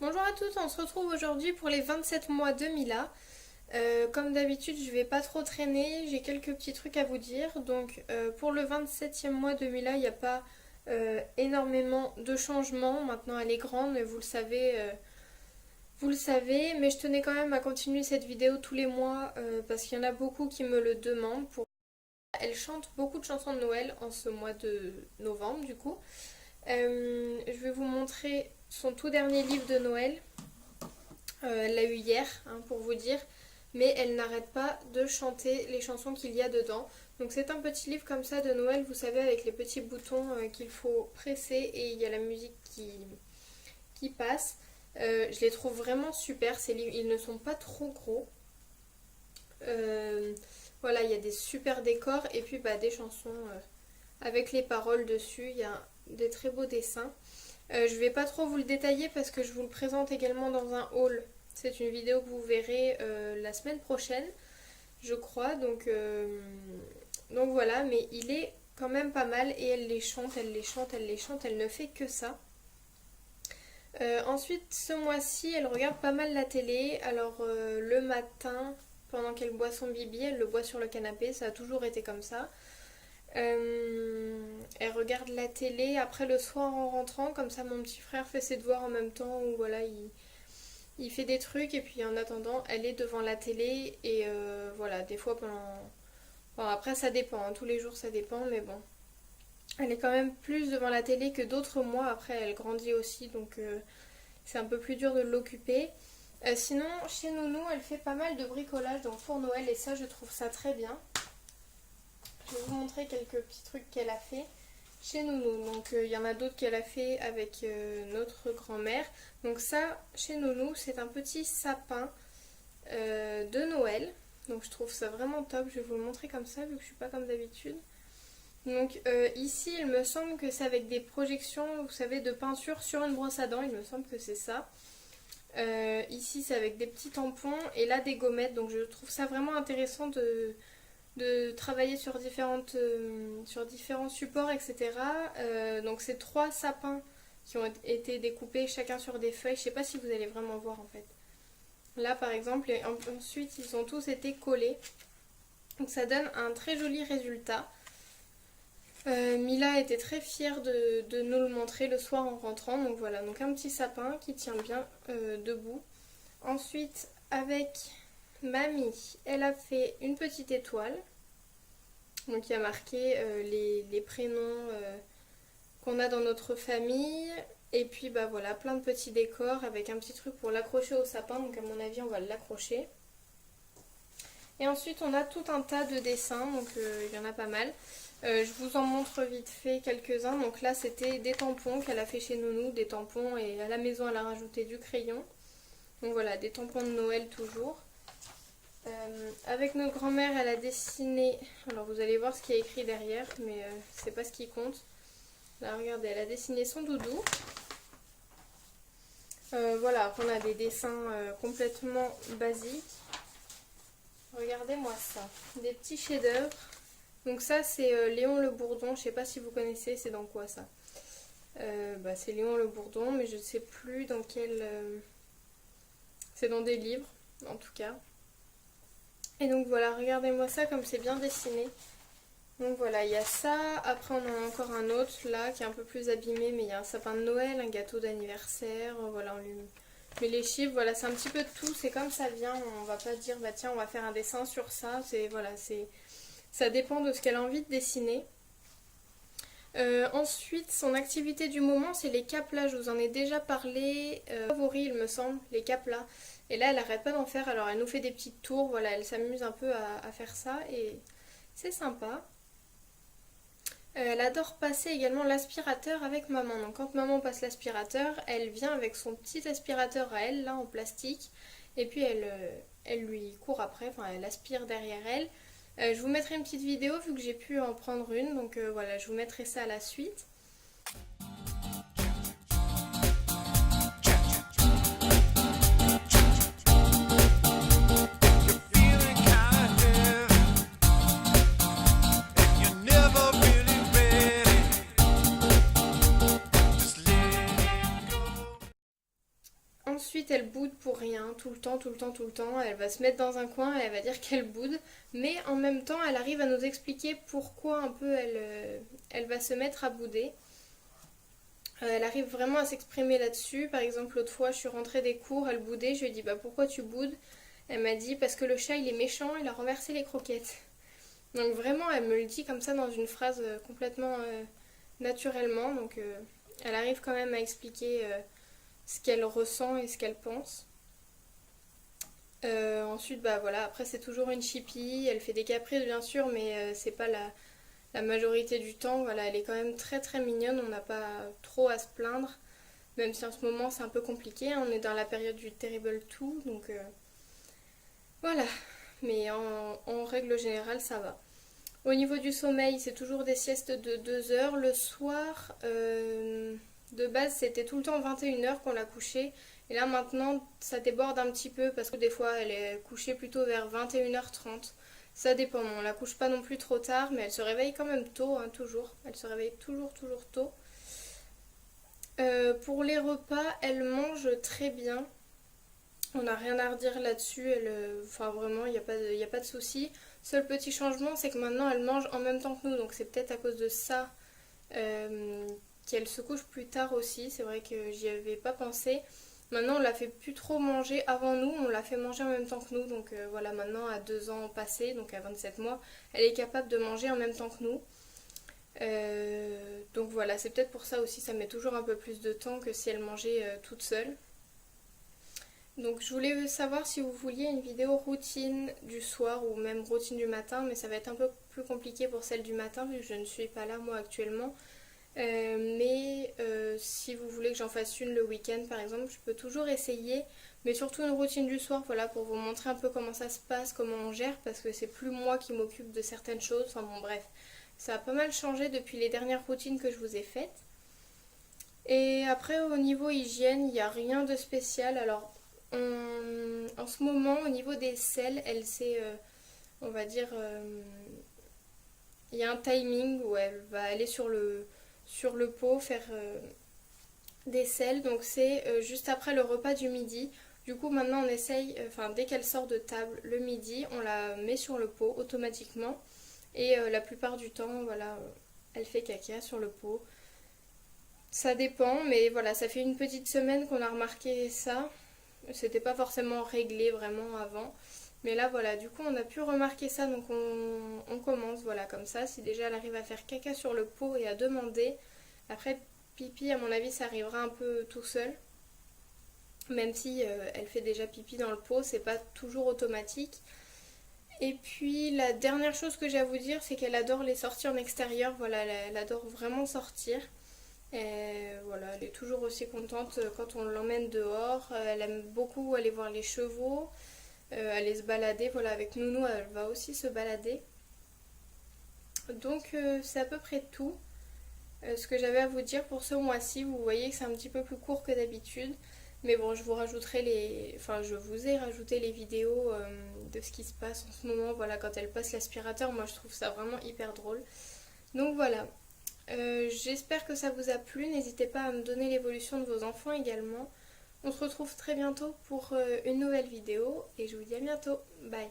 Bonjour à tous, on se retrouve aujourd'hui pour les 27 mois de Mila. Comme d'habitude, je vais pas trop traîner, j'ai quelques petits trucs à vous dire. Donc pour le 27e mois de Mila, il n'y a pas énormément de changements. Maintenant elle est grande, vous le savez, mais je tenais quand même à continuer cette vidéo tous les mois parce qu'il y en a beaucoup qui me le demandent. Elle chante beaucoup de chansons de Noël en ce mois de novembre du coup. Je vais vous montrer son tout dernier livre de Noël. Elle l'a eu hier, pour vous dire. Mais elle n'arrête pas de chanter les chansons qu'il y a dedans. Donc c'est un petit livre comme ça de Noël, vous savez, avec les petits boutons qu'il faut presser et il y a la musique qui passe. Je les trouve vraiment super, ces livres. Ils ne sont pas trop gros. Voilà, il y a des super décors et puis des chansons avec les paroles dessus. Il y a des très beaux dessins. Je vais pas trop vous le détailler parce que je vous le présente également dans un haul. C'est une vidéo que vous verrez la semaine prochaine, je crois. Donc voilà, mais il est quand même pas mal et elle les chante, elle les chante, elle les chante, elle ne fait que ça. Ensuite, ce mois-ci, elle regarde pas mal la télé. Alors le matin, pendant qu'elle boit son bibi, elle le boit sur le canapé, ça a toujours été comme ça. Elle regarde la télé, après le soir en rentrant, comme ça mon petit frère fait ses devoirs en même temps, ou voilà, il fait des trucs, et puis en attendant, elle est devant la télé, et voilà, des fois pendant... Bon, après ça dépend, tous les jours ça dépend, mais bon. Elle est quand même plus devant la télé que d'autres mois, après elle grandit aussi, donc c'est un peu plus dur de l'occuper. Sinon, chez Nounou, elle fait pas mal de bricolage donc pour Noël, et ça je trouve ça très bien. Je vais vous montrer quelques petits trucs qu'elle a fait chez Nounou. Donc il y en a d'autres qu'elle a fait avec notre grand-mère. Donc ça, chez Nounou, c'est un petit sapin de Noël. Donc je trouve ça vraiment top. Je vais vous le montrer comme ça vu que je suis pas comme d'habitude. Donc ici, il me semble que c'est avec des projections, vous savez, de peinture sur une brosse à dents. Il me semble que c'est ça. Ici, c'est avec des petits tampons et là des gommettes. Donc je trouve ça vraiment intéressant de travailler sur différents supports, etc. Donc c'est 3 sapins qui ont été découpés chacun sur des feuilles. Je sais pas si vous allez vraiment voir en fait. Là par exemple, et ensuite ils ont tous été collés. Donc ça donne un très joli résultat. Mila était très fière de nous le montrer le soir en rentrant. Donc voilà, donc un petit sapin qui tient bien debout. Ensuite avec Mamie, elle a fait une petite étoile. Donc il y a marqué les prénoms qu'on a dans notre famille. Et puis voilà, plein de petits décors avec un petit truc pour l'accrocher au sapin. Donc à mon avis on va l'accrocher. Et ensuite on a tout un tas de dessins, donc il y en a pas mal. Je vous en montre vite fait quelques-uns. Donc là c'était des tampons qu'elle a fait chez Nounou, des tampons, et à la maison elle a rajouté du crayon. Donc voilà, des tampons de Noël toujours. Avec notre grand-mère, elle a dessiné, alors vous allez voir ce qui est écrit derrière, mais c'est pas ce qui compte. Là, regardez, elle a dessiné son doudou. Voilà, après on a des dessins complètement basiques. Regardez-moi ça, des petits chefs-d'œuvre. Donc ça, c'est Léon le Bourdon, je sais pas si vous connaissez, c'est dans quoi ça? C'est Léon le Bourdon, mais je sais plus dans quel... C'est dans des livres, en tout cas. Et donc voilà, regardez-moi ça comme c'est bien dessiné. Donc voilà, il y a ça. Après on en a encore un autre là qui est un peu plus abîmé, mais il y a un sapin de Noël, un gâteau d'anniversaire. Voilà, on lui met les chiffres. Voilà, c'est un petit peu de tout, c'est comme ça vient. On va pas dire tiens on va faire un dessin sur ça. Ça dépend de ce qu'elle a envie de dessiner. Ensuite, son activité du moment, c'est les caplas. Je vous en ai déjà parlé. Favori, il me semble, les caplas. Et là, elle arrête pas d'en faire. Alors, elle nous fait des petites tours. Voilà, elle s'amuse un peu à faire ça. Et c'est sympa. Elle adore passer également l'aspirateur avec maman. Donc, quand maman passe l'aspirateur, elle vient avec son petit aspirateur à elle, là, en plastique. Et puis, elle lui court après. Enfin, elle aspire derrière elle. Je vous mettrai une petite vidéo vu que j'ai pu en prendre une, donc voilà, je vous mettrai ça à la suite. Ensuite, elle boude pour rien, tout le temps, tout le temps, tout le temps. Elle va se mettre dans un coin et elle va dire qu'elle boude. Mais en même temps, elle arrive à nous expliquer pourquoi un peu elle va se mettre à bouder. Elle arrive vraiment à s'exprimer là-dessus. Par exemple, l'autre fois, je suis rentrée des cours, elle boudait. Je lui ai dit, bah pourquoi tu boudes? Elle m'a dit, parce que le chat, il est méchant, il a renversé les croquettes. Donc vraiment, elle me le dit comme ça dans une phrase complètement naturellement. Donc elle arrive quand même à expliquer ce qu'elle ressent et ce qu'elle pense. Ensuite, bah voilà, après c'est toujours une chipie, elle fait des caprices bien sûr, mais c'est pas la majorité du temps. Voilà, elle est quand même très très mignonne, on n'a pas trop à se plaindre, même si en ce moment c'est un peu compliqué, hein, on est dans la période du Terrible 2, donc voilà. Mais en règle générale, ça va. Au niveau du sommeil, c'est toujours des siestes de 2 heures. Le soir, de base, c'était tout le temps 21 heures qu'on l'a couchée. Et là, maintenant, ça déborde un petit peu parce que des fois, elle est couchée plutôt vers 21h30. Ça dépend, on la couche pas non plus trop tard, mais elle se réveille quand même tôt, hein, toujours. Elle se réveille toujours, toujours tôt. Pour les repas, elle mange très bien. On n'a rien à redire là-dessus, enfin vraiment, il y a pas de souci. Seul petit changement, c'est que maintenant elle mange en même temps que nous, donc c'est peut-être à cause de ça qu'elle se couche plus tard aussi. C'est vrai que j'y avais pas pensé. Maintenant, on la fait plus trop manger avant nous, on la fait manger en même temps que nous. Donc voilà, maintenant à 2 ans passés, donc à 27 mois, elle est capable de manger en même temps que nous. Donc voilà, c'est peut-être pour ça aussi, ça met toujours un peu plus de temps que si elle mangeait toute seule. Donc je voulais savoir si vous vouliez une vidéo routine du soir ou même routine du matin, mais ça va être un peu plus compliqué pour celle du matin vu que je ne suis pas là moi actuellement. Mais si vous voulez que j'en fasse une le week-end par exemple, je peux toujours essayer, mais surtout une routine du soir, voilà, pour vous montrer un peu comment ça se passe, comment on gère, parce que c'est plus moi qui m'occupe de certaines choses. Enfin bon bref, ça a pas mal changé depuis les dernières routines que je vous ai faites. Et après, au niveau hygiène, il n'y a rien de spécial. Alors, en ce moment, au niveau des selles, elle s'est, on va dire, il y a un timing où elle va aller sur le pot faire des selles. Donc, c'est juste après le repas du midi. Du coup, maintenant, on essaye, enfin, dès qu'elle sort de table le midi, on la met sur le pot automatiquement. Et la plupart du temps, voilà, elle fait caca sur le pot. Ça dépend, mais voilà, ça fait une petite semaine qu'on a remarqué ça. C'était pas forcément réglé vraiment avant. Mais là, voilà, du coup, on a pu remarquer ça, donc on commence, voilà, comme ça. Si déjà elle arrive à faire caca sur le pot et à demander, après, pipi, à mon avis, ça arrivera un peu tout seul. Même si elle fait déjà pipi dans le pot, c'est pas toujours automatique. Et puis, la dernière chose que j'ai à vous dire, c'est qu'elle adore les sorties en extérieur. Voilà, elle adore vraiment sortir. Et voilà, elle est toujours aussi contente quand on l'emmène dehors. Elle aime beaucoup aller voir les chevaux, aller se balader. Voilà, avec Nounou, elle va aussi se balader. Donc c'est à peu près tout ce que j'avais à vous dire pour ce mois-ci. Vous voyez que c'est un petit peu plus court que d'habitude. Mais bon, je vous rajouterai enfin, je vous ai rajouté les vidéos de ce qui se passe en ce moment. Voilà, quand elle passe l'aspirateur, moi je trouve ça vraiment hyper drôle. Donc voilà, j'espère que ça vous a plu. N'hésitez pas à me donner l'évolution de vos enfants également. On se retrouve très bientôt pour une nouvelle vidéo et je vous dis à bientôt. Bye.